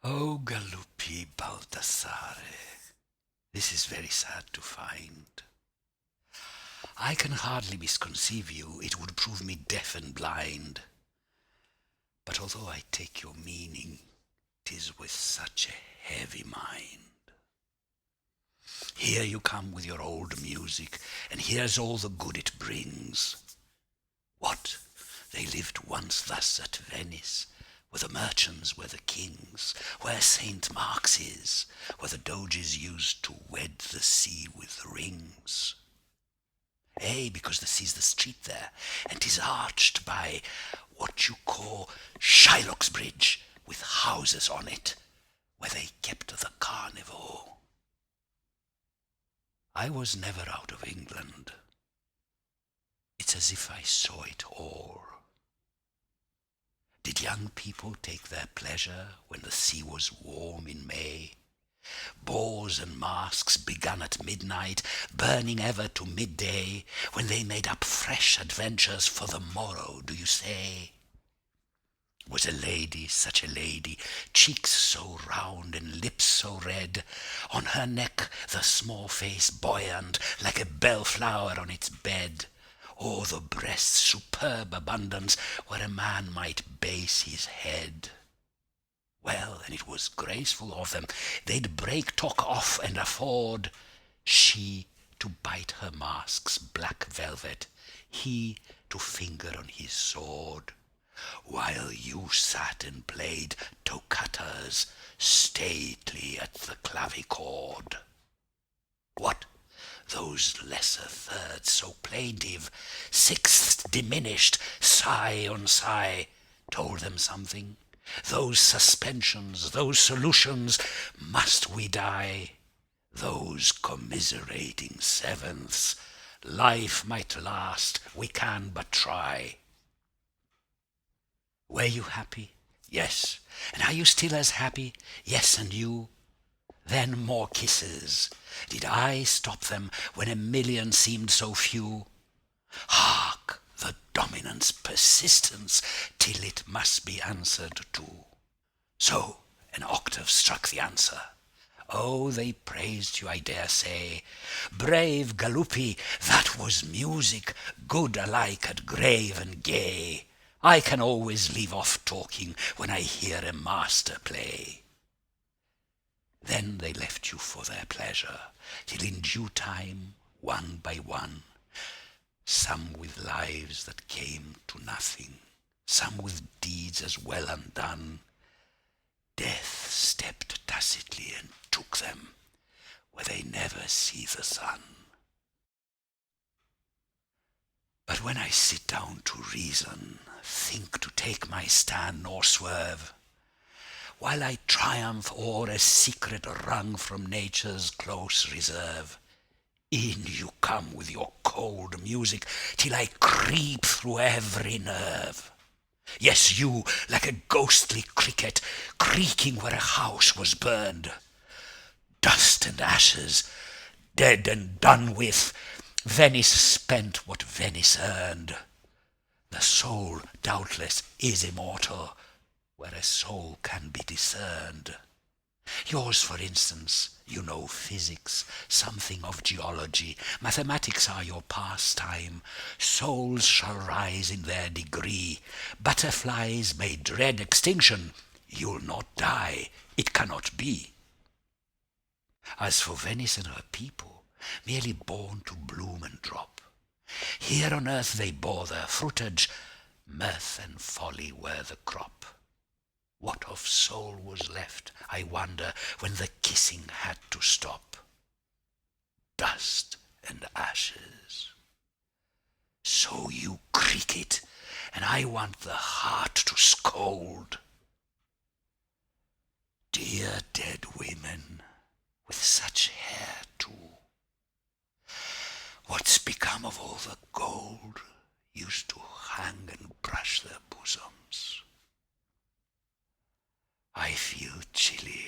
O Galuppi Baldassare, this is very sad to find. I can hardly misconceive you, it would prove me deaf and blind. But although I take your meaning, 'tis with such a heavy mind. Here you come with your old music, and here's all the good it brings. What? They lived once thus at Venice, where the merchants were the kings, where St. Mark's is, where the doges used to wed the sea with rings. Because the sea's the street there, and 'tis arched by what you call Shylock's Bridge, with houses on it, where they kept the carnival. I was never out of England. It's as if I saw it all. Did young people take their pleasure when the sea was warm in May? Balls and masks begun at midnight, burning ever to midday, when they made up fresh adventures for the morrow, do you say? Was a lady, such a lady, cheeks so round and lips so red, on her neck the small face buoyant, like a bellflower on its bed, or the breast's superb abundance, where a man might base his head. Well, and it was graceful of them, they'd break talk off and afford, she to bite her mask's black velvet, he to finger on his sword, while you sat and played toccatas stately at the clavichord. What? Those lesser thirds so plaintive, sixths diminished, sigh on sigh, told them something? Those suspensions, those solutions, must we die? Those commiserating sevenths, life might last, we can but try. Were you happy? Yes. And are you still as happy? Yes, and you? Then more kisses. Did I stop them when a million seemed so few? Hark! The dominant's persistence, till it must be answered to. So an octave struck the answer. Oh, they praised you, I dare say. Brave Galuppi, that was music, good alike at grave and gay. I can always leave off talking when I hear a master play. Then they left you for their pleasure, till in due time, one by one, some with lives that came to nothing, some with deeds as well undone, death stepped tacitly and took them where they never see the sun. But when I sit down to reason, think to take my stand nor swerve, while I triumph o'er a secret wrung from nature's close reserve, in you come with your cold music, till I creep through every nerve. Yes, you, like a ghostly cricket, creaking where a house was burned. Dust and ashes, dead and done with, Venice spent what Venice earned. The soul, doubtless, is immortal, where a soul can be discerned. Yours, for instance, you know physics, something of geology, mathematics are your pastime. Souls shall rise in their degree. Butterflies may dread extinction. You'll not die, it cannot be. As for Venice and her people, merely born to bloom and drop, here on earth they bore their fruitage, mirth and folly were the crop. What of soul was left, I wonder, when the kissing had to stop? Dust and ashes. So you creak it, and I want the heart to scold. Dear dead women, with such hair too, what's become of all the gold used to hang and brush their bosoms? I feel chilly